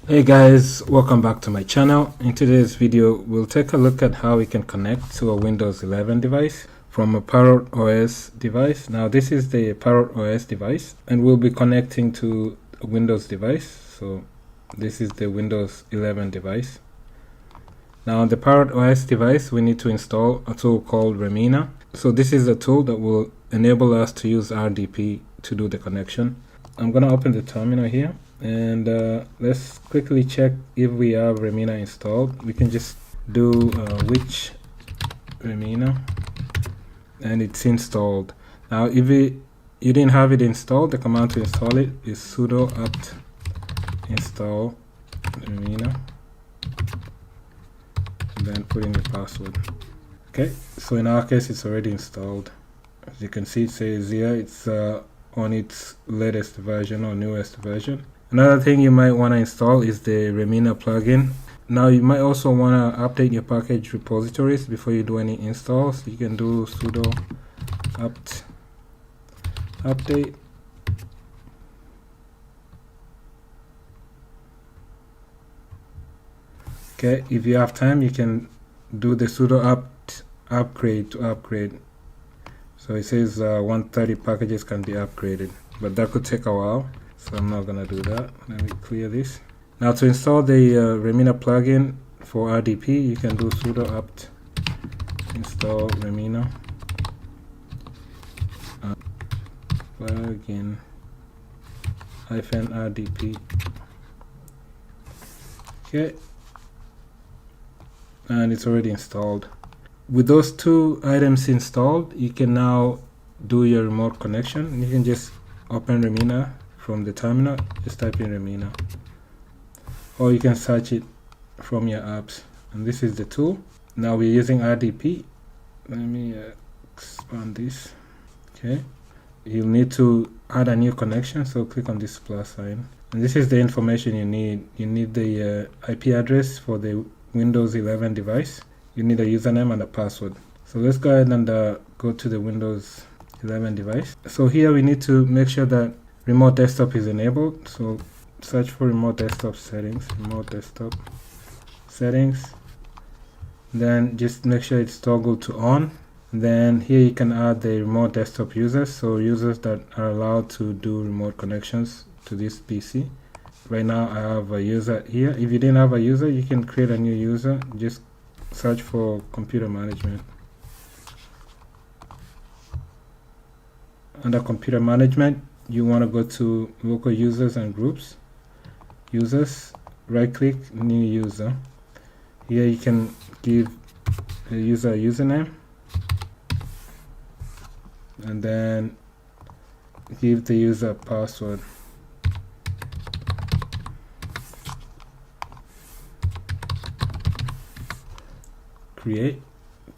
Hey guys, welcome back to my channel. In today's video, we'll take a look at how we can connect to a Windows 11 device from a Parrot OS device. Now this is the Parrot OS device and we'll be connecting to a Windows device. So this is the Windows 11 device. Now on the Parrot OS device, we need to install a tool called Remmina. So this is a tool that will enable us to use RDP to do the connection. I'm going to open the terminal here. And let's quickly check if we have Remmina installed. We can just do which Remmina, and it's installed. Now if you didn't have it installed, the command to install it is sudo apt install Remmina, and then put in the password. Okay, so in our case it's already installed. As you can see, it says here it's on its latest version or newest version. Another thing you might want to install is the Remmina plugin. Now you might also want to update your package repositories before you do any installs. You can do sudo apt update. Okay, if you have time, you can do the sudo apt upgrade to upgrade. So it says 130 packages can be upgraded, but that could take a while. So I'm not gonna do that. Let me clear this. Now to install the Remmina plugin for RDP, you can do sudo apt install Remmina plugin -RDP. Okay, and it's already installed. With those two items installed, you can now do your remote connection. You can just open Remmina from the terminal, just type in Remmina, or you can search it from your apps. And this is the tool. Now we're using RDP. Let me expand this. Okay, you'll need to add a new connection, so click on this plus sign, and this is the information you need. You need the IP address for the Windows 11 device. You need a username and a password. So let's go ahead and go to the Windows 11 device. So here we need to make sure that remote desktop is enabled. So search for remote desktop settings, then just make sure it's toggled to on. Then here you can add the remote desktop users, so users that are allowed to do remote connections to this PC. Right now I have a user here. If you didn't have a user, you can create a new user. Just search for computer management. Under computer management, you want to go to local users and groups. Users, right click, new user. Here you can give a user a username and then give the user a password. Create,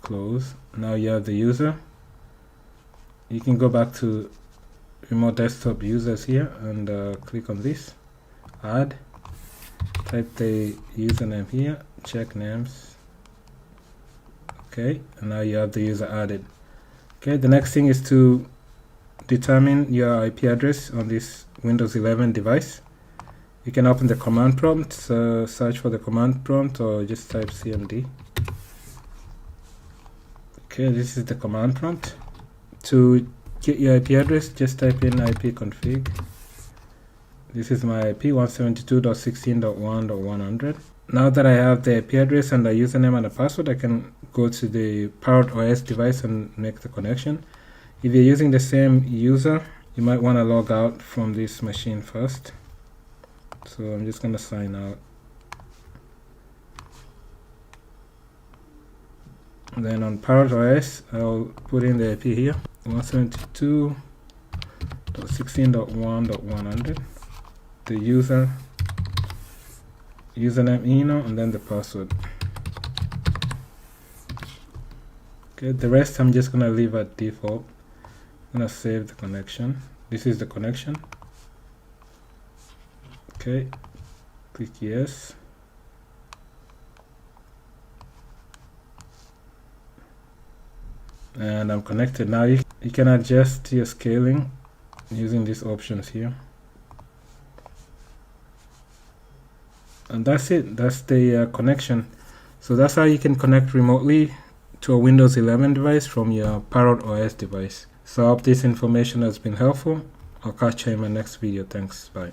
close. Now you have the user. You can go back to remote desktop users here and click on this, add, type the username here, check names. Okay, and now you have the user added. Okay, the next thing is to determine your IP address on this Windows 11 device. You can open the command prompt, search for the command prompt, or just type cmd. Okay, this is the command prompt. To get your IP address, just type in ipconfig. This is my IP, 172.16.1.100. Now that I have the IP address and the username and the password, I can go to the Parrot OS device and make the connection. If you're using the same user, you might want to log out from this machine first. So I'm just going to sign out. And then on Parrot OS, I'll put in the IP here, 172.16.1.100. The username email, and then the password. Okay, the rest I'm just gonna leave at default. I'm gonna save the connection. This is the connection. Okay, click yes. And I'm connected. Now you can adjust your scaling using these options here. And that's it. That's the connection. So that's how you can connect remotely to a Windows 11 device from your Parrot OS device. So I hope this information has been helpful. I'll catch you in my next video. Thanks. Bye.